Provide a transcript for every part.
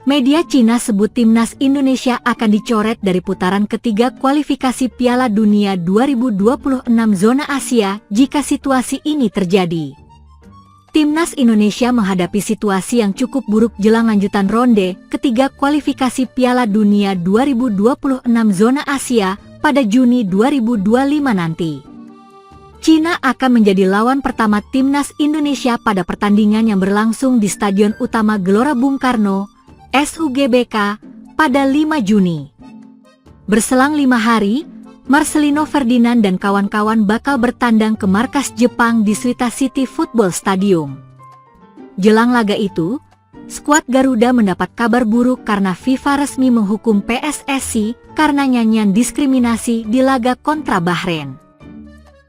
Media Cina sebut timnas Indonesia akan dicoret dari putaran ketiga kualifikasi Piala Dunia 2026 zona Asia jika situasi ini terjadi. Timnas Indonesia menghadapi situasi yang cukup buruk jelang lanjutan ronde ketiga kualifikasi Piala Dunia 2026 zona Asia pada Juni 2025 nanti. Cina akan menjadi lawan pertama timnas Indonesia pada pertandingan yang berlangsung di Stadion Utama Gelora Bung Karno, SUGBK, pada 5 Juni. Berselang 5 hari, Marcelino Ferdinand dan kawan-kawan bakal bertandang ke markas Jepang di Suita City Football Stadium. Jelang laga itu, skuad Garuda mendapat kabar buruk karena FIFA resmi menghukum PSSI karena nyanyian diskriminasi di laga kontra Bahrain.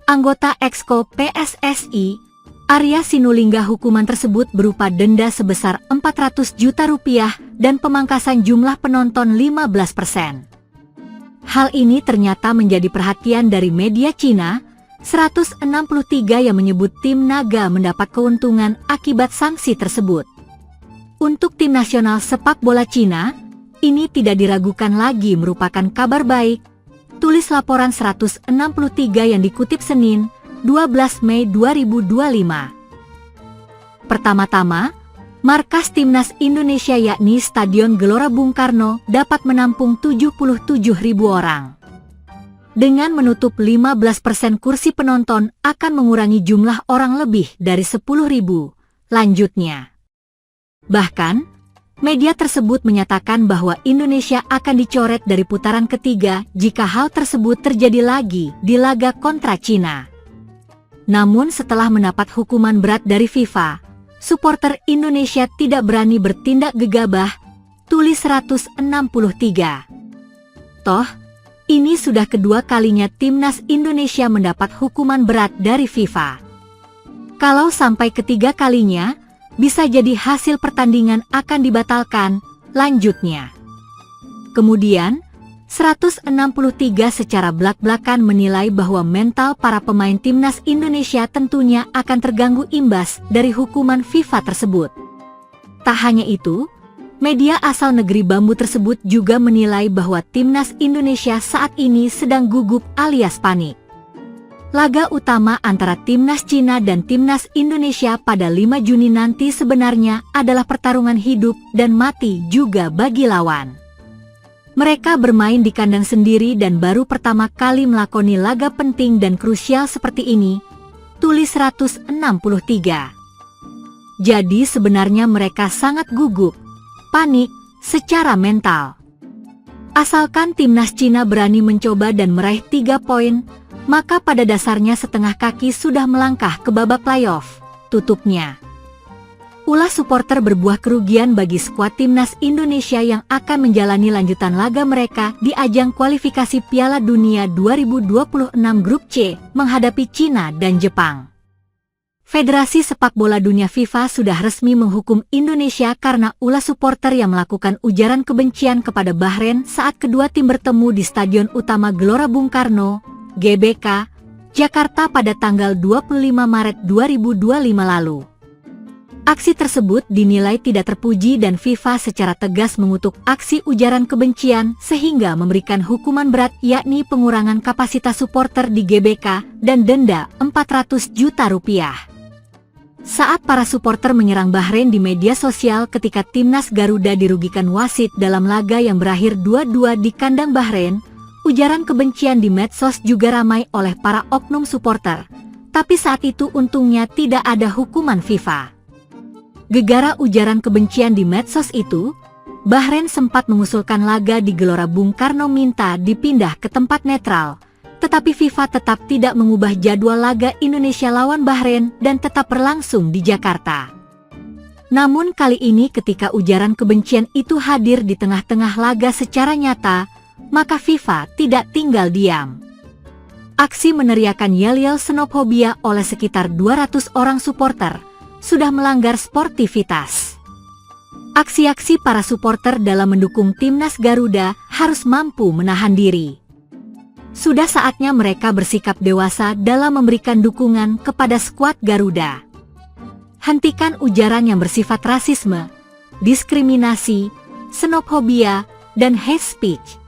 Anggota Exco PSSI, Arya Sinulinga, hukuman tersebut berupa denda sebesar 400 juta rupiah dan pemangkasan jumlah penonton 15%. Hal ini ternyata menjadi perhatian dari media Cina, 163 yang menyebut tim naga mendapat keuntungan akibat sanksi tersebut. Untuk tim nasional sepak bola Cina, ini tidak diragukan lagi merupakan kabar baik, tulis laporan 163 yang dikutip Senin, 12 Mei 2025. Pertama-tama, markas timnas Indonesia yakni Stadion Gelora Bung Karno dapat menampung 77.000 orang. Dengan menutup 15% kursi penonton akan mengurangi jumlah orang lebih dari 10.000, lanjutnya. Bahkan, media tersebut menyatakan bahwa Indonesia akan dicoret dari putaran ketiga jika hal tersebut terjadi lagi di laga kontra Cina. Namun setelah mendapat hukuman berat dari FIFA, supporter Indonesia tidak berani bertindak gegabah, tulis 163. Toh, ini sudah kedua kalinya timnas Indonesia mendapat hukuman berat dari FIFA. Kalau sampai ketiga kalinya, bisa jadi hasil pertandingan akan dibatalkan, lanjutnya. Kemudian, 163 secara blak-blakan menilai bahwa mental para pemain timnas Indonesia tentunya akan terganggu imbas dari hukuman FIFA tersebut. Tak hanya itu, media asal negeri Bambu tersebut juga menilai bahwa timnas Indonesia saat ini sedang gugup alias panik. Laga utama antara timnas Cina dan timnas Indonesia pada 5 Juni nanti sebenarnya adalah pertarungan hidup dan mati juga bagi lawan. Mereka bermain di kandang sendiri dan baru pertama kali melakoni laga penting dan krusial seperti ini, tulis 163. Jadi sebenarnya mereka sangat gugup, panik, secara mental. Asalkan timnas Cina berani mencoba dan meraih 3 poin, maka pada dasarnya setengah kaki sudah melangkah ke babak playoff, tutupnya. Ulah supporter berbuah kerugian bagi skuad timnas Indonesia yang akan menjalani lanjutan laga mereka di ajang kualifikasi Piala Dunia 2026 Grup C menghadapi Cina dan Jepang. Federasi Sepak Bola Dunia FIFA sudah resmi menghukum Indonesia karena ulah supporter yang melakukan ujaran kebencian kepada Bahrain saat kedua tim bertemu di Stadion Utama Gelora Bung Karno, GBK, Jakarta pada tanggal 25 Maret 2025 lalu. Aksi tersebut dinilai tidak terpuji dan FIFA secara tegas mengutuk aksi ujaran kebencian sehingga memberikan hukuman berat yakni pengurangan kapasitas supporter di GBK dan denda 400 juta rupiah. Saat para supporter menyerang Bahrain di media sosial ketika timnas Garuda dirugikan wasit dalam laga yang berakhir 2-2 di kandang Bahrain, ujaran kebencian di medsos juga ramai oleh para oknum supporter. Tapi saat itu untungnya tidak ada hukuman FIFA. Gegara ujaran kebencian di medsos itu, Bahrain sempat mengusulkan laga di Gelora Bung Karno minta dipindah ke tempat netral, tetapi FIFA tetap tidak mengubah jadwal laga Indonesia lawan Bahrain dan tetap berlangsung di Jakarta. Namun kali ini ketika ujaran kebencian itu hadir di tengah-tengah laga secara nyata, maka FIFA tidak tinggal diam. Aksi meneriakan yel-yel xenofobia oleh sekitar 200 orang supporter sudah melanggar sportivitas. Aksi-aksi para supporter dalam mendukung timnas Garuda harus mampu menahan diri. Sudah saatnya mereka bersikap dewasa dalam memberikan dukungan kepada skuad Garuda. Hentikan ujaran yang bersifat rasisme, diskriminasi, xenophobia, dan hate speech.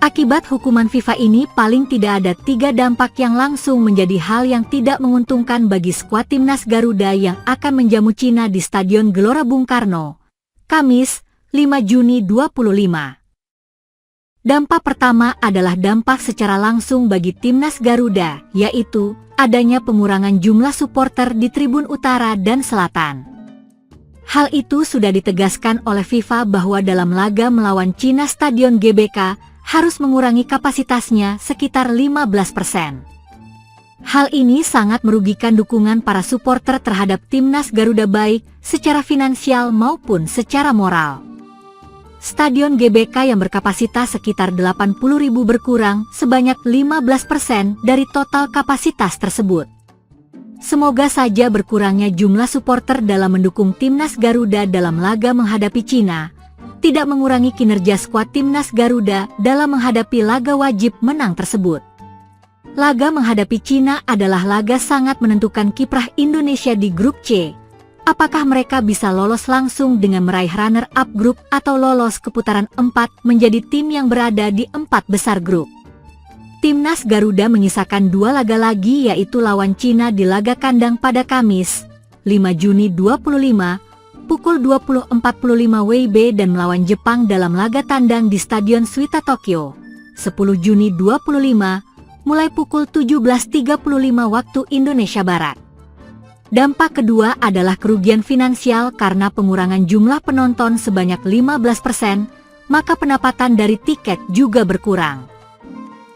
Akibat hukuman FIFA ini paling tidak ada 3 dampak yang langsung menjadi hal yang tidak menguntungkan bagi skuad timnas Garuda yang akan menjamu Cina di Stadion Gelora Bung Karno, Kamis, 5 Juni 2025. Dampak pertama adalah dampak secara langsung bagi timnas Garuda, yaitu adanya pengurangan jumlah supporter di tribun utara dan selatan. Hal itu sudah ditegaskan oleh FIFA bahwa dalam laga melawan Cina Stadion GBK harus mengurangi kapasitasnya sekitar 15%. Hal ini sangat merugikan dukungan para supporter terhadap timnas Garuda baik secara finansial maupun secara moral. Stadion GBK yang berkapasitas sekitar 80.000 berkurang sebanyak 15% dari total kapasitas tersebut. Semoga saja berkurangnya jumlah supporter dalam mendukung timnas Garuda dalam laga menghadapi Cina tidak mengurangi kinerja skuad timnas Garuda dalam menghadapi laga wajib menang tersebut. Laga menghadapi Cina adalah laga sangat menentukan kiprah Indonesia di grup C. Apakah mereka bisa lolos langsung dengan meraih runner-up grup atau lolos ke putaran 4 menjadi tim yang berada di 4 besar grup? Timnas Garuda menyisakan 2 laga lagi, yaitu lawan Cina di laga kandang pada Kamis, 5 Juni 2025, pukul 20.45 WIB dan melawan Jepang dalam laga tandang di Stadion Suita Tokyo, 10 Juni 2025, mulai pukul 17.35 waktu Indonesia Barat. Dampak kedua adalah kerugian finansial karena pengurangan jumlah penonton sebanyak 15%, maka pendapatan dari tiket juga berkurang.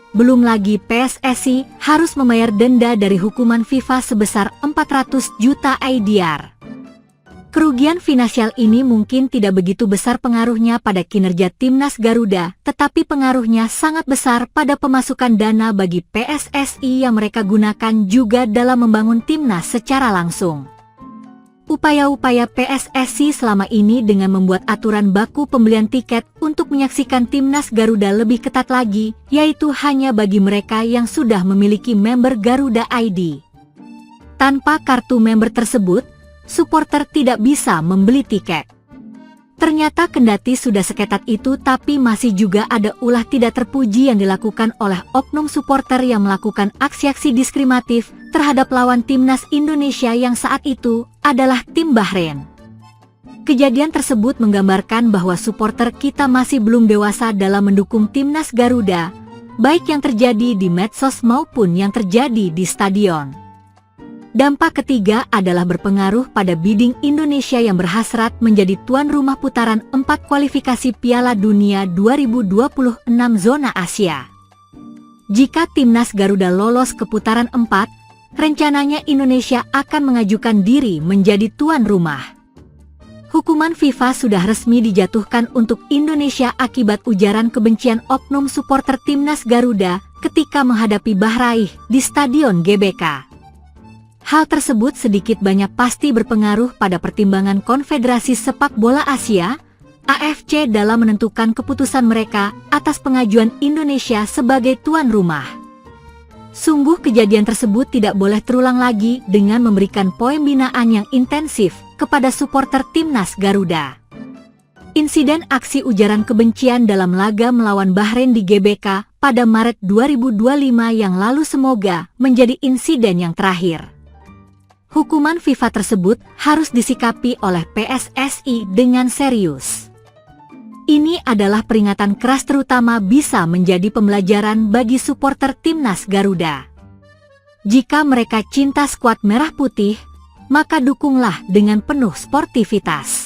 Belum lagi PSSI harus membayar denda dari hukuman FIFA sebesar 400 juta IDR. Kerugian finansial ini mungkin tidak begitu besar pengaruhnya pada kinerja timnas Garuda, tetapi pengaruhnya sangat besar pada pemasukan dana bagi PSSI yang mereka gunakan juga dalam membangun timnas secara langsung. Upaya-upaya PSSI selama ini dengan membuat aturan baku pembelian tiket untuk menyaksikan timnas Garuda lebih ketat lagi, yaitu hanya bagi mereka yang sudah memiliki member Garuda ID. Tanpa kartu member tersebut, supporter tidak bisa membeli tiket. Ternyata kendati sudah seketat itu, tapi masih juga ada ulah tidak terpuji yang dilakukan oleh oknum supporter yang melakukan aksi-aksi diskriminatif terhadap lawan timnas Indonesia yang saat itu adalah tim Bahrain. Kejadian tersebut menggambarkan bahwa supporter kita masih belum dewasa dalam mendukung timnas Garuda, baik yang terjadi di medsos maupun yang terjadi di stadion. Dampak ketiga adalah berpengaruh pada bidding Indonesia yang berhasrat menjadi tuan rumah putaran 4 kualifikasi Piala Dunia 2026 zona Asia. Jika timnas Garuda lolos ke putaran 4, rencananya Indonesia akan mengajukan diri menjadi tuan rumah. Hukuman FIFA sudah resmi dijatuhkan untuk Indonesia akibat ujaran kebencian oknum supporter timnas Garuda ketika menghadapi Bahrain di Stadion GBK. Hal tersebut sedikit banyak pasti berpengaruh pada pertimbangan Konfederasi Sepak Bola Asia, AFC, dalam menentukan keputusan mereka atas pengajuan Indonesia sebagai tuan rumah. Sungguh kejadian tersebut tidak boleh terulang lagi dengan memberikan poin binaan yang intensif kepada supporter timnas Garuda. Insiden aksi ujaran kebencian dalam laga melawan Bahrain di GBK pada Maret 2025 yang lalu semoga menjadi insiden yang terakhir. Hukuman FIFA tersebut harus disikapi oleh PSSI dengan serius. Ini adalah peringatan keras, terutama bisa menjadi pembelajaran bagi supporter timnas Garuda. Jika mereka cinta skuad merah putih, maka dukunglah dengan penuh sportivitas.